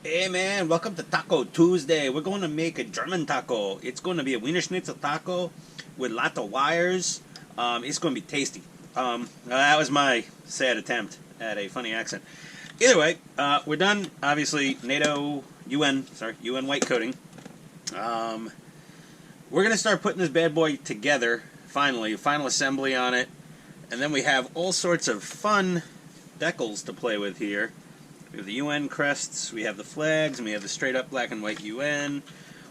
Hey man, welcome to Taco Tuesday. We're going to make a German taco. It's going to be a Wiener Schnitzel taco with lots of wires. It's going to be tasty. That was my sad attempt at a funny accent. Either way, we're done. Obviously, UN white coating. We're going to start putting this bad boy together, finally, final assembly on it. And then we have all sorts of fun decals to play with here. We have the UN crests, we have the flags, and we have the straight up black and white UN.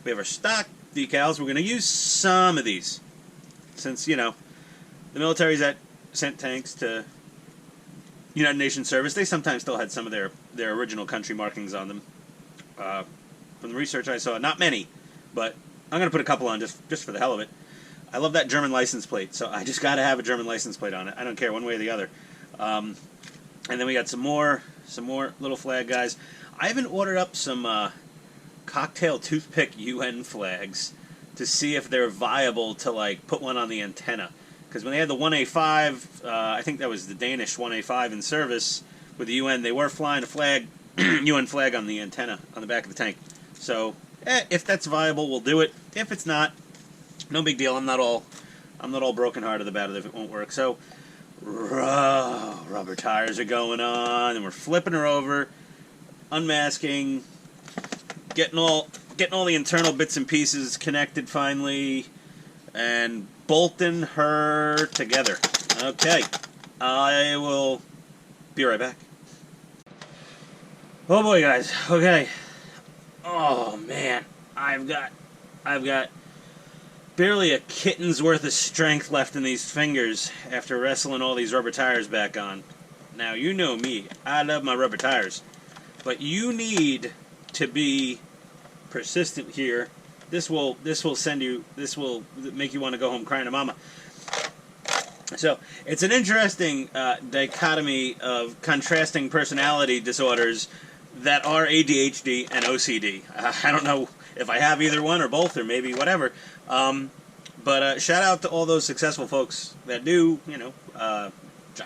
We have our stock decals. We're going to use some of these. Since, the militaries that sent tanks to United Nations service, they sometimes still had some of their original country markings on them. From the research I saw, not many, but I'm going to put a couple on just for the hell of it. I love that German license plate, so I just got to have a German license plate on it. I don't care one way or the other. And then we got some more little flag guys. I even ordered up some cocktail toothpick UN flags to see if they're viable to like put one on the antenna. Because when they had the 1A5, I think that was the Danish 1A5 in service with the UN, they were flying a flag, UN flag on the antenna on the back of the tank. So if that's viable, we'll do it. If it's not, no big deal. I'm not all brokenhearted about it if it won't work. So. Rubber tires are going on, and we're flipping her over, unmasking, getting all the internal bits and pieces connected finally, and bolting her together. Okay, I will be right back. Oh boy, guys. Okay. Oh man, I've got barely a kitten's worth of strength left in these fingers after wrestling all these rubber tires back on. Now, you know me. I love my rubber tires. But you need to be persistent here. This will make you want to go home crying to mama. So, it's an interesting dichotomy of contrasting personality disorders that are ADHD and OCD. I don't know if I have either one or both or maybe whatever. But shout out to all those successful folks that do, John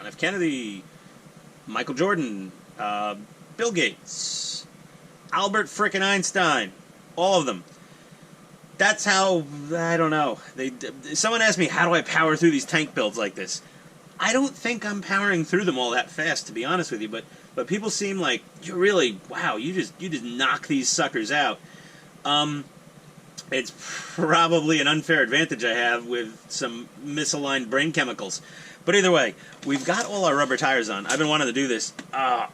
F. Kennedy, Michael Jordan, Bill Gates, Albert frickin' Einstein, all of them. That's how, I don't know. Someone asked me, how do I power through these tank builds like this? I don't think I'm powering through them all that fast, to be honest with you, but people seem like, you're really, wow, you just knock these suckers out. It's probably an unfair advantage I have with some misaligned brain chemicals. But either way, we've got all our rubber tires on. I've been wanting to do this. I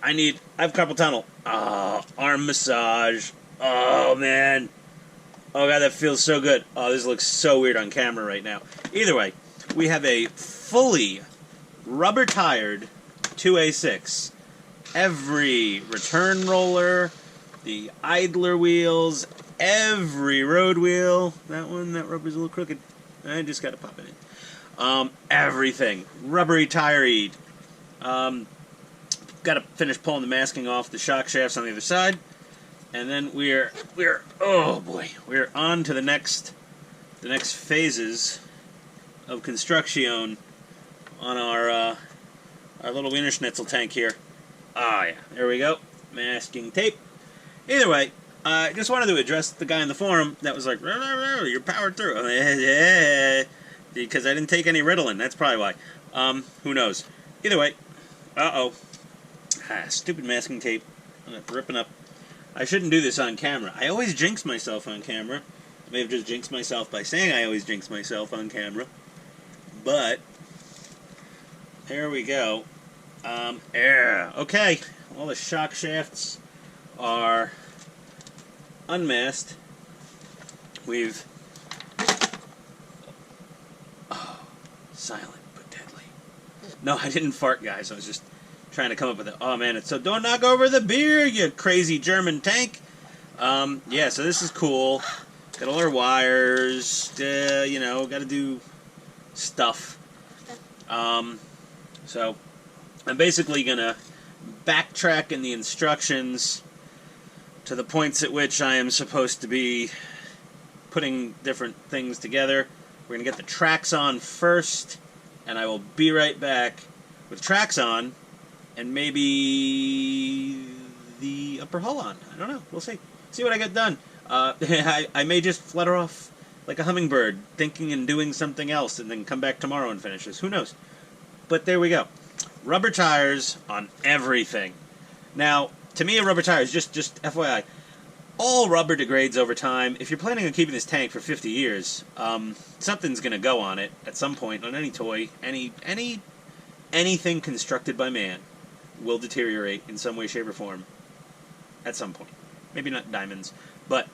have carpal tunnel. Arm massage. Oh, man. Oh, God, that feels so good. Oh, this looks so weird on camera right now. Either way, we have a fully rubber-tired 2A6. Every return roller, the idler wheels, every road wheel. That rubber's a little crooked. I just got to pop it in. Everything. Rubbery tired. Got to finish pulling the masking off the shock shafts on the other side. And then we're oh boy, we're on to the next phases of construction on our little Wiener Schnitzel tank here. Ah, yeah, there we go. Masking tape. Either way, I just wanted to address the guy in the forum that was like, you're powered through. Because I didn't take any Ritalin. That's probably why. Who knows? Either way. Stupid masking tape. I'm ripping up. I shouldn't do this on camera. I always jinx myself on camera. I may have just jinxed myself by saying I always jinx myself on camera. But, here we go. Okay. All the shock shafts are unmasked. We've silent but deadly. No, I didn't fart, guys. I was just trying to come up with it. Oh man, so don't knock over the beer, you crazy German tank. Yeah, so this is cool. Got all our wires. Got to do stuff. So I'm basically gonna backtrack in the instructions to the points at which I am supposed to be putting different things together. We're going to get the tracks on first, and I will be right back with tracks on, and maybe the the upper hull on. I don't know. We'll see. See what I get done. I may just flutter off like a hummingbird, thinking and doing something else, and then come back tomorrow and finish this. Who knows? But there we go. Rubber tires on everything. Now, Tamiya rubber tires, just FYI, all rubber degrades over time. If you're planning on keeping this tank for 50 years, something's going to go on it at some point, on any toy. Anything constructed by man will deteriorate in some way, shape, or form at some point. Maybe not diamonds, but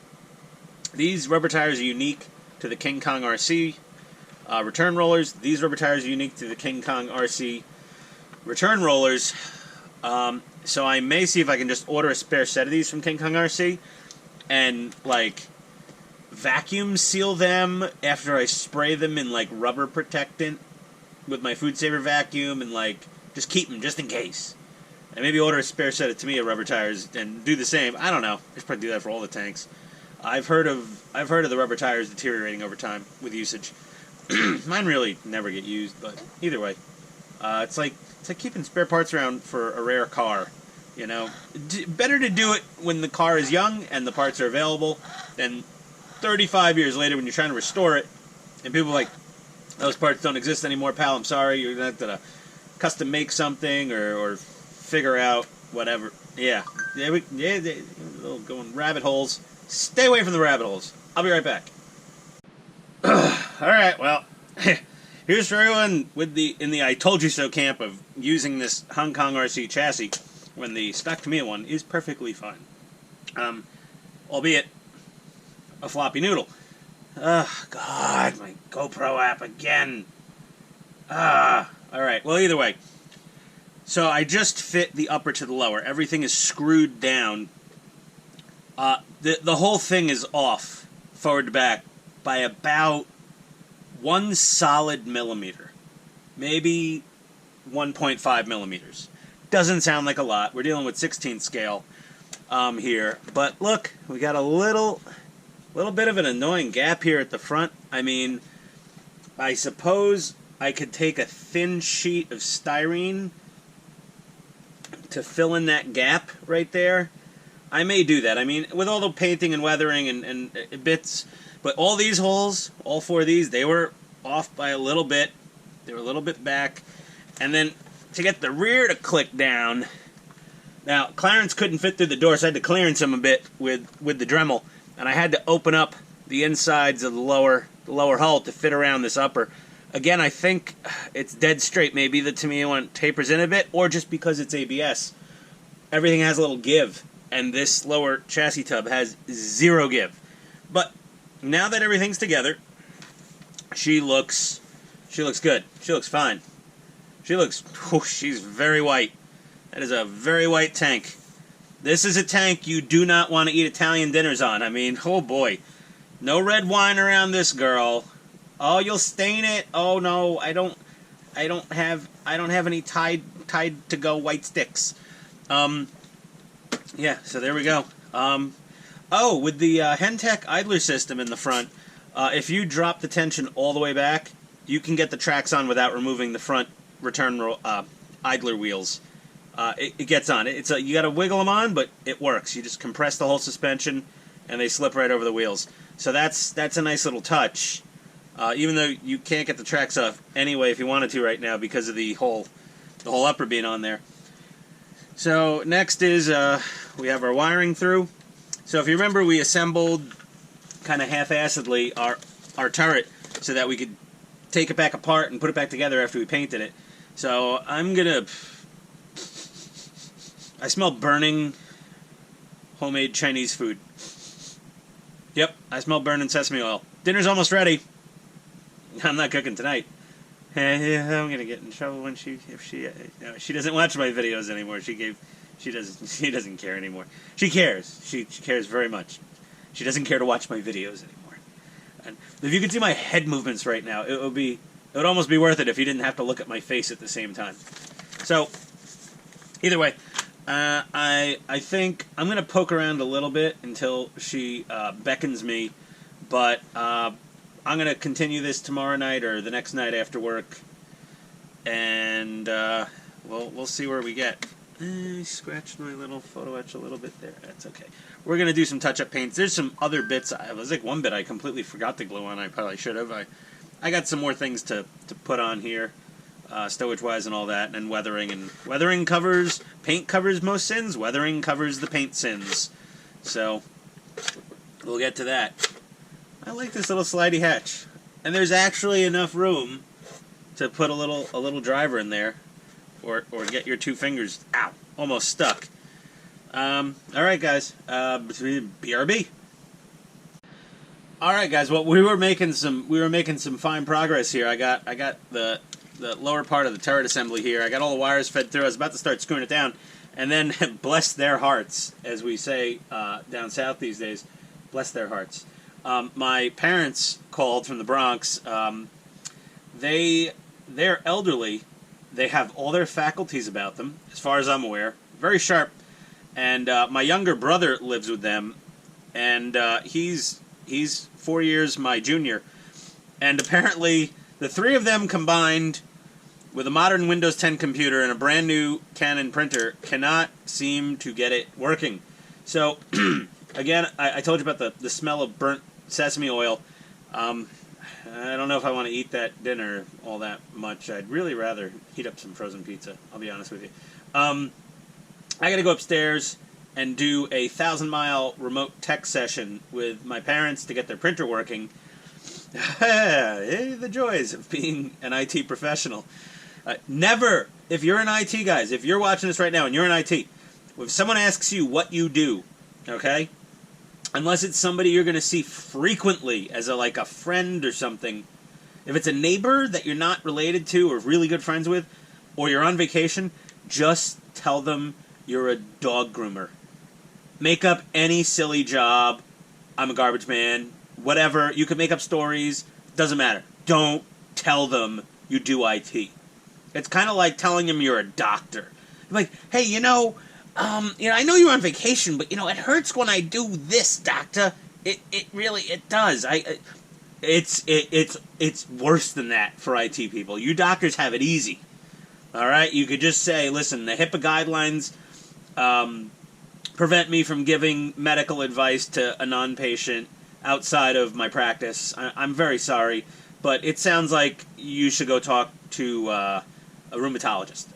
these rubber tires are unique to the King-kong-rc return rollers. These rubber tires are unique to the King-kong-rc return rollers. So I may see if I can just order a spare set of these from King-kong-rc and, like, vacuum seal them after I spray them in, like, rubber protectant with my Food Saver vacuum and, like, just keep them just in case. And maybe order a spare set of Tamiya rubber tires and do the same. I don't know. I should probably do that for all the tanks. I've heard of the rubber tires deteriorating over time with usage. Mine really never get used, but either way, it's like keeping spare parts around for a rare car. You know, better to do it when the car is young and the parts are available than 35 years later when you're trying to restore it and people are like, those parts don't exist anymore, pal. I'm sorry. You're going to have to custom make something or figure out whatever. Yeah, going rabbit holes. Stay away from the rabbit holes. I'll be right back. All right, well, here's for everyone in the I told you so camp of using this Hong Kong RC chassis when the stock Tamiya one is perfectly fine. Albeit a floppy noodle. God, my GoPro app again. Alright, well, either way. So I just fit the upper to the lower. Everything is screwed down. The whole thing is off, forward to back, by about 1 solid millimeter. Maybe 1.5 millimeters. Doesn't sound like a lot. We're dealing with 16th scale here. But look, we got a little bit of an annoying gap here at the front. I mean, I suppose I could take a thin sheet of styrene to fill in that gap right there. I may do that. I mean, with all the painting and weathering and bits, but all these holes, all 4 of these, they were off by a little bit. They were a little bit back. And then to get the rear to click down, now Clarence couldn't fit through the door, so I had to clearance him a bit with the Dremel, and I had to open up the insides of the lower hull to fit around this upper. Again, I think it's dead straight. Maybe the Tamiya one tapers in a bit, or just because it's ABS. Everything has a little give, and this lower chassis tub has 0 give. But now that everything's together, she looks good. She looks fine. She's very white. That is a very white tank. This is a tank you do not want to eat Italian dinners on. I mean, oh boy. No red wine around this girl. Oh, you'll stain it. Oh no, I don't have any Tide to go white sticks. Yeah, so there we go. Oh, with the Hentech idler system in the front, if you drop the tension all the way back, you can get the tracks on without removing the front return idler wheels. It gets on. You got to wiggle them on, but it works. You just compress the whole suspension, and they slip right over the wheels. So that's a nice little touch. Even though you can't get the tracks off anyway if you wanted to right now because of the whole upper being on there. So next is we have our wiring through. So if you remember, we assembled kind of half-assedly our turret so that we could take it back apart and put it back together after we painted it. So I smell burning homemade Chinese food. Yep, I smell burning sesame oil. Dinner's almost ready. I'm not cooking tonight. I'm gonna get in trouble when she doesn't watch my videos anymore. She doesn't care anymore. She cares. She cares very much. She doesn't care to watch my videos anymore. And if you could see my head movements right now, it would almost be worth it if you didn't have to look at my face at the same time. So either way, I think I'm gonna poke around a little bit until she beckons me, but I'm going to continue this tomorrow night or the next night after work, and we'll see where we get. I scratched my little photo etch a little bit there. That's okay. We're going to do some touch-up paints. There's some other bits. I was like one bit I completely forgot to glue on. I probably should have. I got some more things to put on here, stowage-wise and all that, and weathering. And weathering covers, paint covers most sins. Weathering covers the paint sins. So we'll get to that. I like this little slidey hatch. And there's actually enough room to put a little driver in there. Or get your two fingers, ow, almost stuck. Alright guys, BRB. Alright guys, well we were making some fine progress here. I got the lower part of the turret assembly here. I got all the wires fed through. I was about to start screwing it down, and then bless their hearts, as we say down south these days, bless their hearts. My parents called from the Bronx. They're elderly. They have all their faculties about them, as far as I'm aware. Very sharp. And my younger brother lives with them, and he's 4 years my junior. And apparently, the three of them combined, with a modern Windows 10 computer and a brand new Canon printer, cannot seem to get it working. So, again, I told you about the smell of burnt sesame oil. I don't know if I want to eat that dinner all that much. I'd really rather heat up some frozen pizza, I'll be honest with you. I gotta go upstairs and do a 1,000-mile remote tech session with my parents to get their printer working. The joys of being an IT professional. Never, if you're an IT, guys, if you're watching this right now and you're in IT, if someone asks you what you do, okay? Unless it's somebody you're going to see frequently as like a friend or something. If it's a neighbor that you're not related to or really good friends with, or you're on vacation, just tell them you're a dog groomer. Make up any silly job. I'm a garbage man. Whatever. You can make up stories. Doesn't matter. Don't tell them you do IT. It's kind of like telling them you're a doctor. Like, hey, I know you're on vacation, but, it hurts when I do this, doctor. It really does. It's worse than that for IT people. You doctors have it easy. All right? You could just say, listen, the HIPAA guidelines prevent me from giving medical advice to a non-patient outside of my practice. I'm very sorry, but it sounds like you should go talk to a rheumatologist.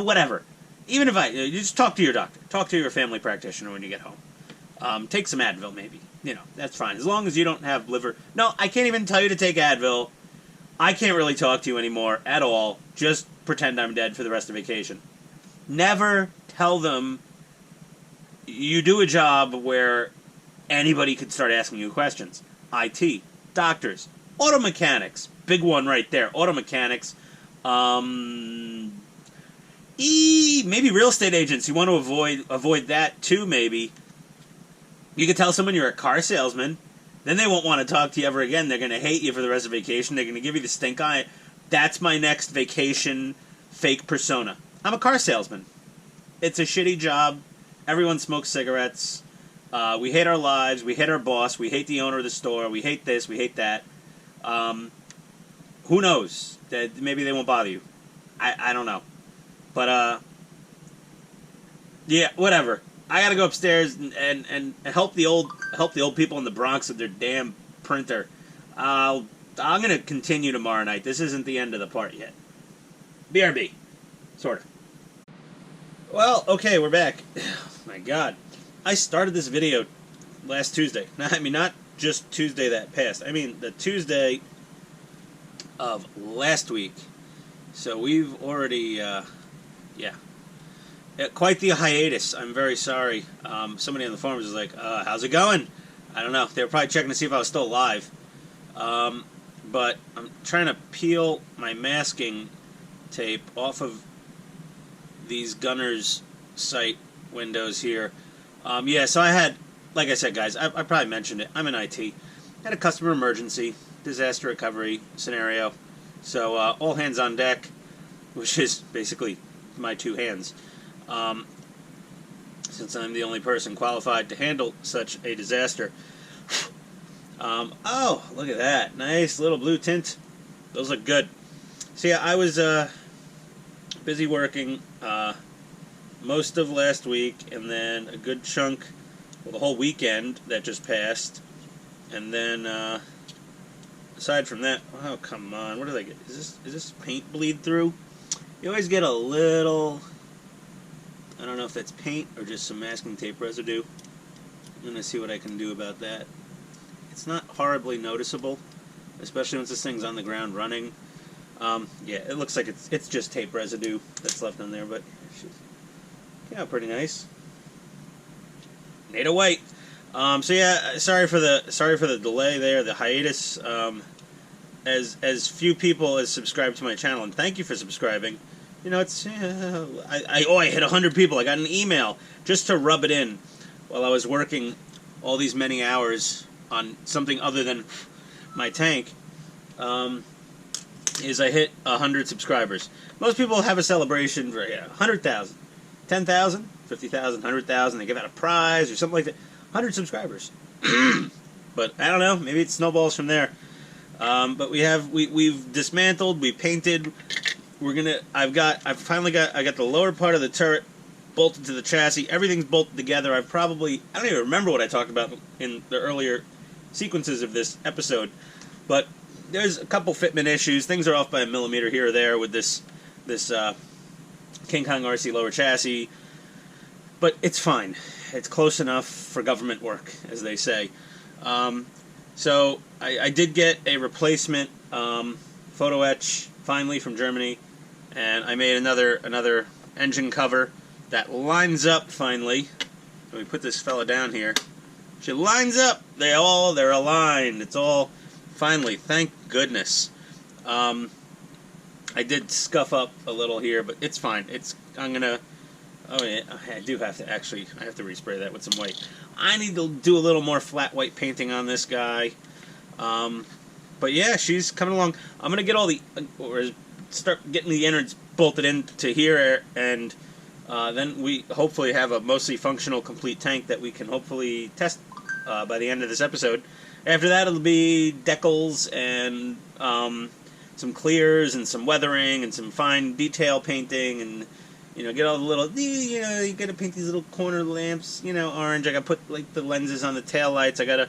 Whatever. Even if you just talk to your doctor. Talk to your family practitioner when you get home. Take some Advil, maybe. That's fine. As long as you don't have liver... No, I can't even tell you to take Advil. I can't really talk to you anymore at all. Just pretend I'm dead for the rest of vacation. Never tell them you do a job where anybody could start asking you questions. IT, doctors, auto mechanics. Big one right there. Auto mechanics. Maybe real estate agents. You want to avoid that too, maybe. You could tell someone you're a car salesman. Then they won't want to talk to you ever again. They're going to hate you for the rest of vacation. They're going to give you the stink eye. That's my next vacation fake persona. I'm a car salesman. It's a shitty job. Everyone smokes cigarettes. We hate our lives. We hate our boss. We hate the owner of the store. We hate this. We hate that. Who knows? Maybe they won't bother you. I don't know. But, yeah, whatever. I gotta go upstairs and help the old people in the Bronx with their damn printer. I'm gonna continue tomorrow night. This isn't the end of the part yet. BRB. Sort of. Well, okay, we're back. Oh, my God. I started this video last Tuesday. I mean, not just Tuesday that passed. I mean, the Tuesday of last week. So we've already, yeah. Quite the hiatus. I'm very sorry. Somebody on the forums was like, how's it going? I don't know. They were probably checking to see if I was still alive. But I'm trying to peel my masking tape off of these Gunner's site windows here. Yeah, so I had, like I said, guys, I probably mentioned it. I'm in IT. I had a customer emergency, disaster recovery scenario. So all hands on deck, which is basically my two hands. Since I'm the only person qualified to handle such a disaster. Oh, look at that. Nice little blue tint. Those look good. So yeah, I was busy working most of last week, and then a good chunk, well, the whole weekend that just passed, and then aside from that, oh come on, what did I get? Is this paint bleed through? You always get a little, I don't know if that's paint or just some masking tape residue. I'm gonna see what I can do about that. It's not horribly noticeable, especially once this thing's on the ground running. Yeah, it looks like it's just tape residue that's left on there, but yeah, pretty nice. Made of white. So yeah, sorry for the delay there, the hiatus. As few people as subscribe to my channel, and thank you for subscribing. You know, it's I hit 100 people. I got an email just to rub it in while I was working all these many hours on something other than my tank. Is I hit 100 subscribers. Most people have a celebration for 100,000, 10,000, 50,000, 100,000. They give out a prize or something like that. 100 subscribers. But I don't know. Maybe it snowballs from there. But we've dismantled. We painted. I got the lower part of the turret bolted to the chassis. Everything's bolted together. I don't even remember what I talked about in the earlier sequences of this episode, but there's a couple fitment issues. Things are off by a millimeter here or there with this Kingkong-rc lower chassis, but it's fine. It's close enough for government work, as they say. So I did get a replacement photo etch finally from Germany, and I made another engine cover that lines up finally. Let me put this fella down here. She lines up. They're aligned. It's all finally, thank goodness. I did scuff up a little here, but it's fine. Oh yeah, I have to respray that with some white. I need to do a little more flat white painting on this guy. But yeah, she's coming along. I'm gonna get start getting the innards bolted into here, and then we hopefully have a mostly functional, complete tank that we can hopefully test by the end of this episode. After that, it'll be decals and some clears and some weathering and some fine detail painting, and get all the little, you gotta paint these little corner lamps, orange. I gotta put like the lenses on the tail lights. I gotta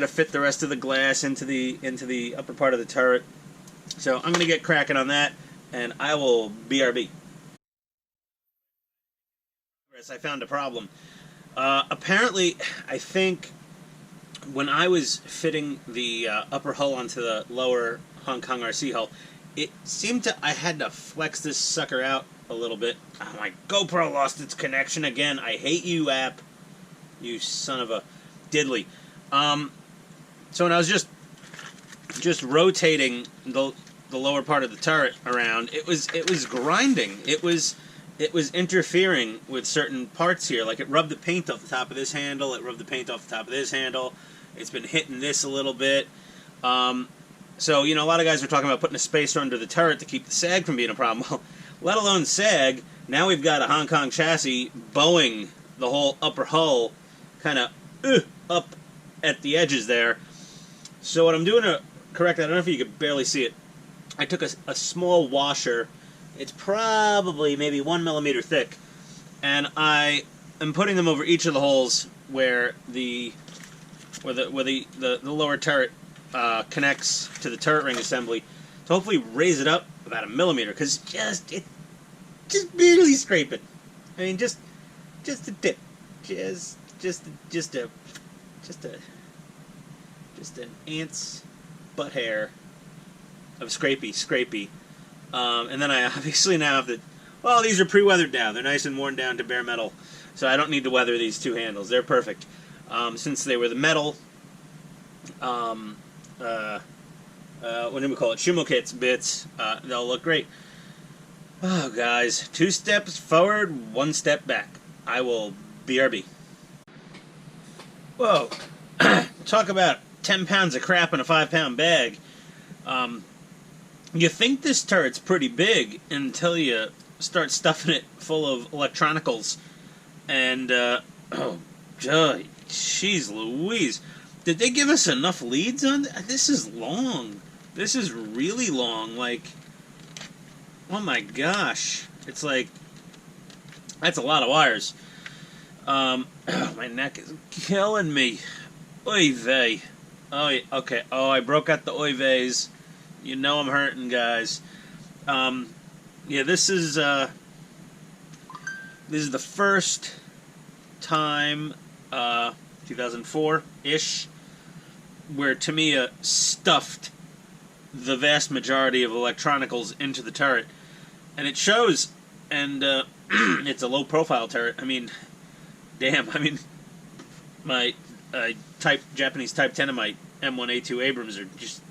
fit the rest of the glass into the upper part of the turret. So I'm gonna get cracking on that, and I will BRB. I found a problem. Apparently, I think when I was fitting the upper hull onto the lower Kingkong-rc hull, it seemed I had to flex this sucker out a little bit. Oh, my GoPro lost its connection again. I hate you, app. You son of a diddly. So when I was just rotating the lower part of the turret around, it was grinding. It was interfering with certain parts here. Like, it rubbed the paint off the top of this handle. It rubbed the paint off the top of this handle. It's been hitting this a little bit. So, a lot of guys are talking about putting a spacer under the turret to keep the sag from being a problem. Well, let alone sag, now we've got a Hong Kong chassis bowing the whole upper hull kind of up at the edges there. So what I'm doing to correct that, I don't know if you can barely see it, I took a small washer. It's probably maybe 1 millimeter thick, and I am putting them over each of the holes where the lower turret connects to the turret ring assembly, to hopefully raise it up about 1 millimeter, because just barely scraping. I mean, just a tip, just an ant's butt hair of scrapey. And then I obviously now have well, these are pre-weathered now. They're nice and worn down to bare metal, so I don't need to weather these two handles. They're perfect. Since they were the metal, what do we call it? Scuhmo-kits bits. They'll look great. Oh, guys. 2 steps forward, 1 step back. I will BRB. Whoa. Talk about 10 pounds of crap in a 5-pound bag. You think this turret's pretty big until you start stuffing it full of electronicals. And, oh, jeez Louise. Did they give us enough leads on this? Is long. This is really long. Like, oh my gosh. It's like, That's a lot of wires. My neck is killing me. Oy vey. Oh, okay. Oh, I broke out the oy veys. You know I'm hurting, guys. Yeah, this is the first time, 2004-ish, where Tamiya stuffed the vast majority of electronicals into the turret. And it shows, and it's a low-profile turret. I mean, damn, I mean, my Japanese Type 10 of my M1A2 Abrams are just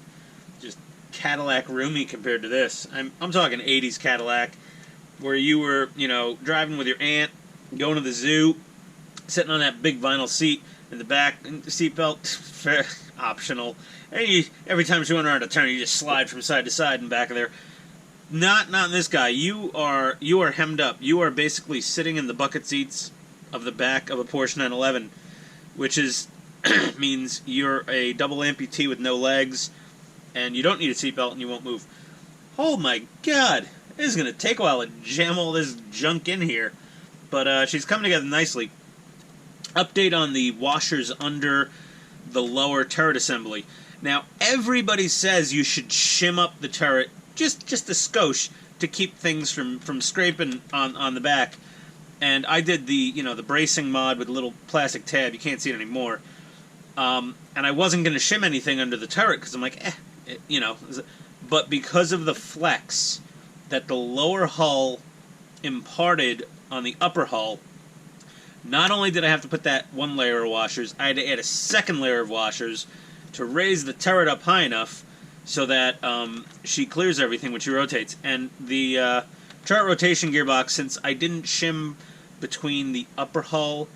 Cadillac roomy compared to this. I'm talking 80s Cadillac, where you were, you know, driving with your aunt, going to the zoo, sitting on that big vinyl seat in the back, and the seatbelt, optional. And every time she went around a turn, you just slide from side to side in back of there. Not in this guy. You are hemmed up. You are basically sitting in the bucket seats of the back of a Porsche 911, which is means you're a double amputee with no legs, and you don't need a seatbelt and you won't move. Oh my God! This is going to take a while to jam all this junk in here. But she's coming together nicely. Update on the washers under the lower turret assembly. Now, everybody says you should shim up the turret just a skosh to keep things from scraping on the back. And I did the bracing mod with a little plastic tab. You can't see it anymore. And I wasn't going to shim anything under the turret because I'm like, But because of the flex that the lower hull imparted on the upper hull, not only did I have to put that one layer of washers, I had to add a second layer of washers to raise the turret up high enough so that she clears everything when she rotates. And the turret rotation gearbox, since I didn't shim between the upper hull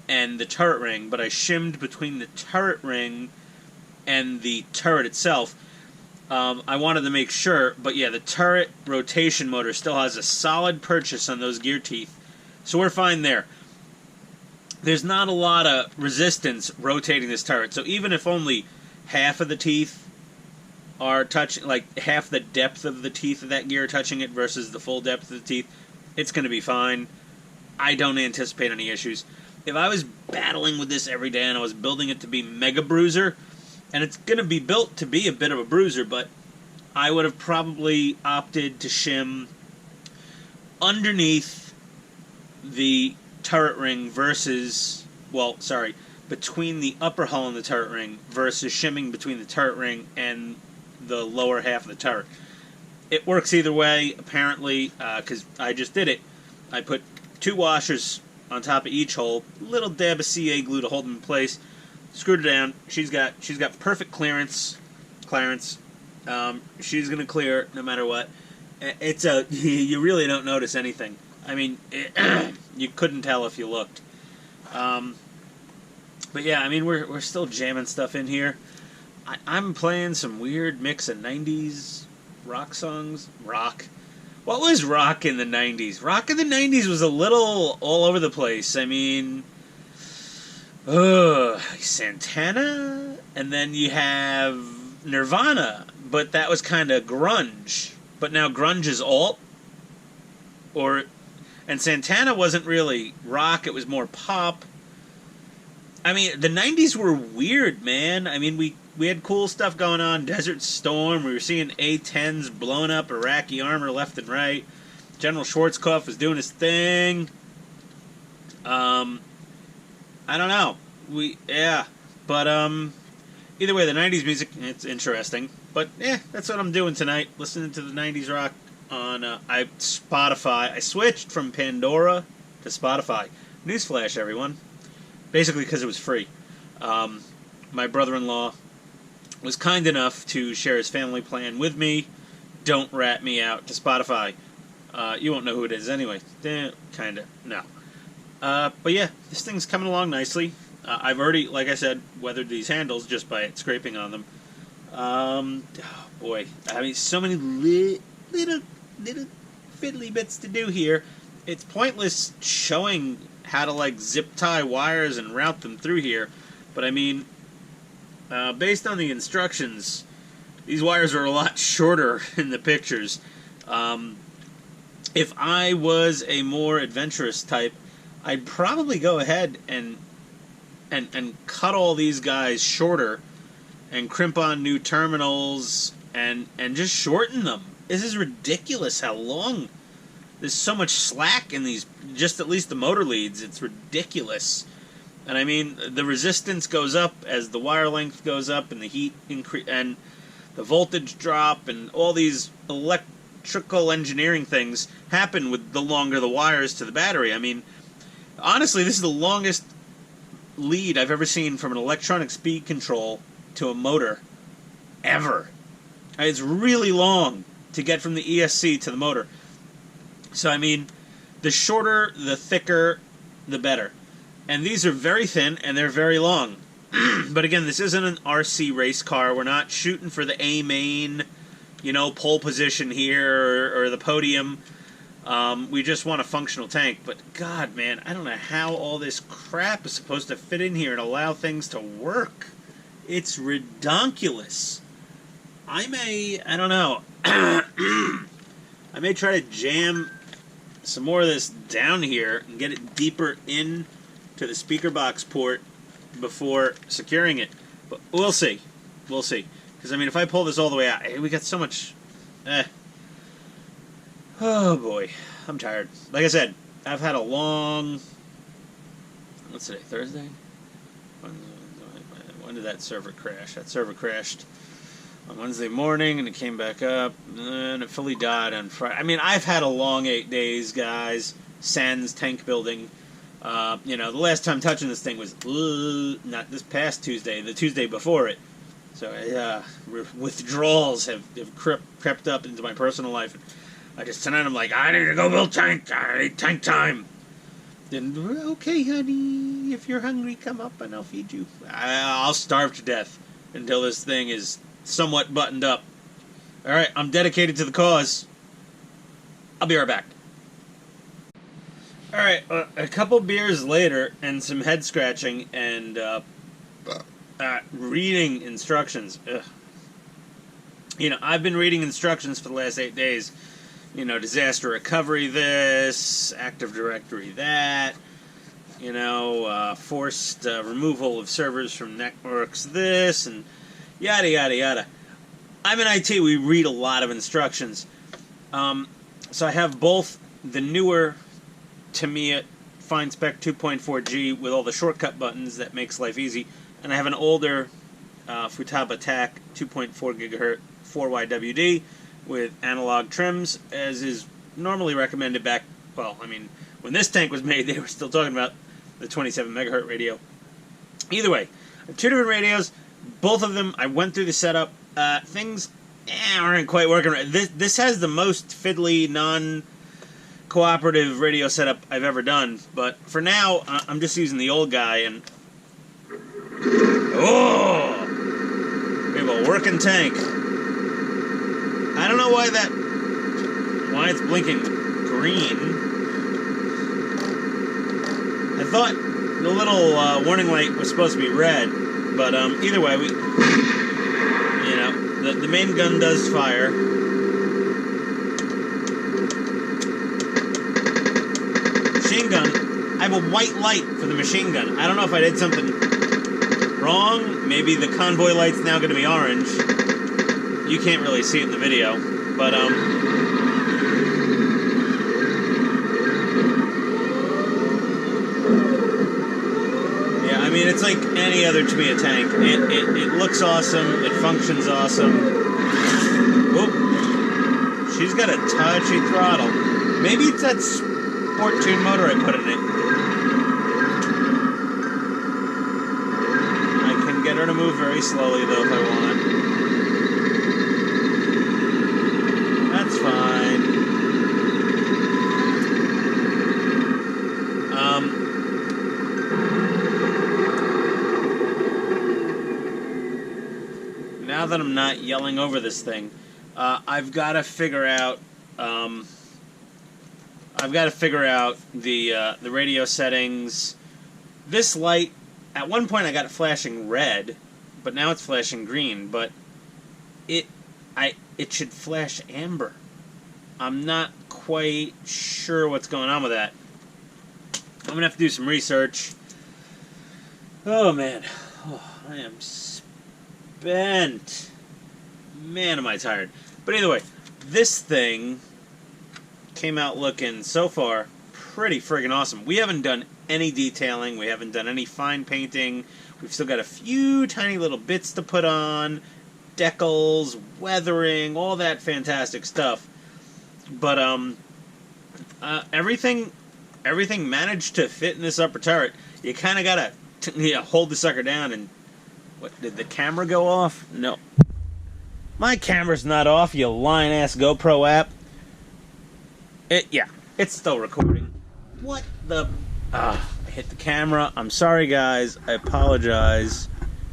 and the turret ring, but I shimmed between the turret ring and the turret itself, I wanted to make sure. But yeah, the turret rotation motor still has a solid purchase on those gear teeth, so we're fine there. There's not a lot of resistance rotating this turret, so even if only half of the teeth are touching, like half the depth of the teeth of that gear are touching it versus the full depth of the teeth, it's going to be fine. I don't anticipate any issues. If I was battling with this every day and I was building it to be Mega Bruiser, and it's going to be built to be a bit of a bruiser, but I would have probably opted to shim underneath the turret ring versus, between the upper hull and the turret ring versus shimming between the turret ring and the lower half of the turret. It works either way, apparently, because I just did it. I put 2 washers on top of each hole, little dab of CA glue to hold them in place, screwed her down. She's got perfect clearance. She's gonna clear no matter what. It's you really don't notice anything. I mean, you couldn't tell if you looked. But yeah, I mean, we're still jamming stuff in here. I'm playing some weird mix of 90s rock songs. Rock. What was rock in the 90s? Rock in the 90s was a little all over the place. I mean, Santana, and then you have Nirvana, but that was kind of grunge. But now grunge is alt. And Santana wasn't really rock, it was more pop. I mean, the 90s were weird, man. I mean, we had cool stuff going on. Desert Storm, we were seeing A-10s blowing up Iraqi armor left and right. General Schwarzkopf was doing his thing. I don't know. But either way, the 90s music, it's interesting. But yeah, that's what I'm doing tonight, listening to the 90s rock on Spotify. I switched from Pandora to Spotify. Newsflash, everyone. Basically because it was free. My brother-in-law was kind enough to share his family plan with me. Don't rat me out to Spotify. You won't know who it is anyway. Kinda. No. But yeah, this thing's coming along nicely. I've already, like I said, weathered these handles just by scraping on them. Oh boy. I mean, so many little fiddly bits to do here. It's pointless showing how to like zip tie wires and route them through here, but I mean, based on the instructions, these wires are a lot shorter in the pictures. if I was a more adventurous type, I'd probably go ahead and cut all these guys shorter and crimp on new terminals and just shorten them. This is ridiculous how long. There's so much slack in these, just at least the motor leads. It's ridiculous. And I mean, the resistance goes up as the wire length goes up and the heat increase and the voltage drop and all these electrical engineering things happen with the longer the wires to the battery. I mean, honestly, this is the longest lead I've ever seen from an electronic speed control to a motor ever. It's really long to get from the ESC to the motor. So, I mean, the shorter, the thicker, the better. And these are very thin, and they're very long. But again, this isn't an RC race car. We're not shooting for the A-main, you know, pole position here or the podium. We just want a functional tank. But, God, man, I don't know how all this crap is supposed to fit in here and allow things to work. It's redonkulous. I don't know. I may try to jam some more of this down here and get it deeper in to the speaker box port before securing it. But we'll see. We'll see. Because, I mean, if I pull this all the way out, we got so much... Oh, boy. I'm tired. Like I said, I've had a long... What's today? Thursday? When did that server crash? That server crashed on Wednesday morning, and it came back up, and it fully died on Friday. I mean, I've had a long 8 days, guys. Sans tank building. You know, the last time touching this thing was not this past Tuesday, the Tuesday before it. So, withdrawals have crept up into my personal life. Tonight I'm like, I need to go build tank. I need tank time. Then, okay, honey, if you're hungry, come up and I'll feed you. I'll starve to death until this thing is somewhat buttoned up. Alright, I'm dedicated to the cause. I'll be right back. Alright, a couple beers later and some head scratching and reading instructions. Ugh. You know, I've been reading instructions for the last 8 days. You know, disaster recovery this, Active Directory that, you know, forced removal of servers from networks this, and yada, yada, yada. I'm in IT, we read a lot of instructions. So I have both the newer Tamiya Fine Spec 2.4G with all the shortcut buttons that makes life easy, and I have an older Futaba TAC 2.4 GHz 4YWD with analog trims, as is normally recommended back, well, I mean, when this tank was made, they were still talking about the 27 megahertz radio. Either way, I have two different radios. Both of them, I went through the setup. Things aren't quite working right. This has the most fiddly, non-cooperative radio setup I've ever done. But for now, I'm just using the old guy, and... Oh! We have a working tank. I don't know why it's blinking green. I thought the little warning light was supposed to be red, but either way, you know, the main gun does fire. Machine gun, I have a white light for the machine gun. I don't know if I did something wrong. Maybe the convoy light's now going to be orange. You can't really see it in the video, but yeah, I mean, it's like any other Tamiya tank. It looks awesome, it functions awesome. Whoop. She's got a touchy throttle. Maybe it's that sport tune motor I put in it. I can get her to move very slowly though if I want. That's fine. Now that I'm not yelling over this thing, I've got to figure out. The radio settings. This light, at one point I got it flashing red, but now it's flashing green. But it should flash amber. I'm not quite sure what's going on with that. I'm going to have to do some research. Oh, man. Oh, I am spent. Man, am I tired. But either way, this thing came out looking, so far, pretty friggin' awesome. We haven't done any detailing. We haven't done any fine painting. We've still got a few tiny little bits to put on. Decals, weathering, all that fantastic stuff. But, everything managed to fit in this upper turret. You kind of got to hold the sucker down and... What, did the camera go off? No. My camera's not off, you lying-ass GoPro app. Yeah, it's still recording. What the... I hit the camera. I'm sorry, guys. I apologize.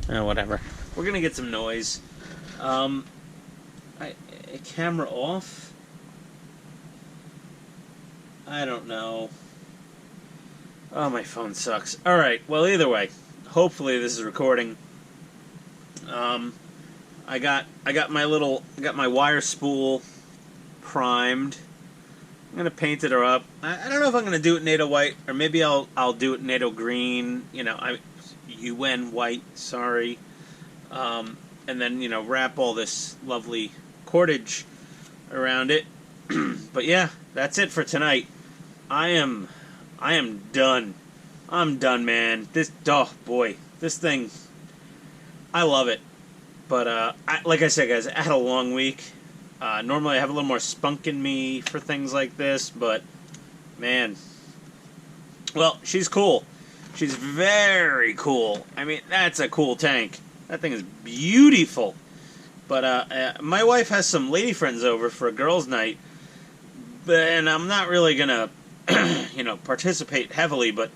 Whatever. We're gonna get some noise. Camera off? I don't know. Oh, my phone sucks. Alright, well, either way. Hopefully this is recording. I got my wire spool primed. I'm gonna paint it up. I don't know if I'm gonna do it NATO white, or maybe I'll do it NATO green. UN white. Sorry. And then wrap all this lovely cordage around it. But yeah, that's it for tonight. I am done. I'm done, man. This thing, I love it. But like I said, guys, I had a long week. Normally I have a little more spunk in me for things like this, but man, well, she's cool. She's very cool. I mean, that's a cool tank. That thing is beautiful. But my wife has some lady friends over for a girls' night, and I'm not really gonna, participate heavily. But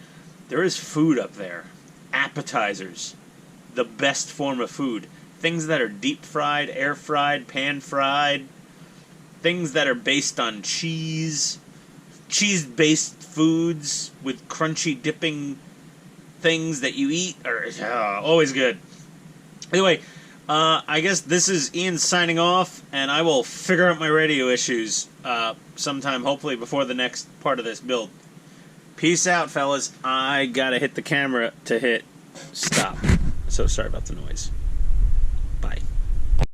there is food up there, appetizers, the best form of food. Things that are deep fried, air fried, pan fried. Things that are based on cheese. Cheese-based foods with crunchy dipping things that you eat are always good. Anyway, I guess this is Ian signing off, and I will figure out my radio issues sometime, hopefully before the next part of this build. Peace out, fellas. I gotta hit the camera to hit stop. So sorry about the noise.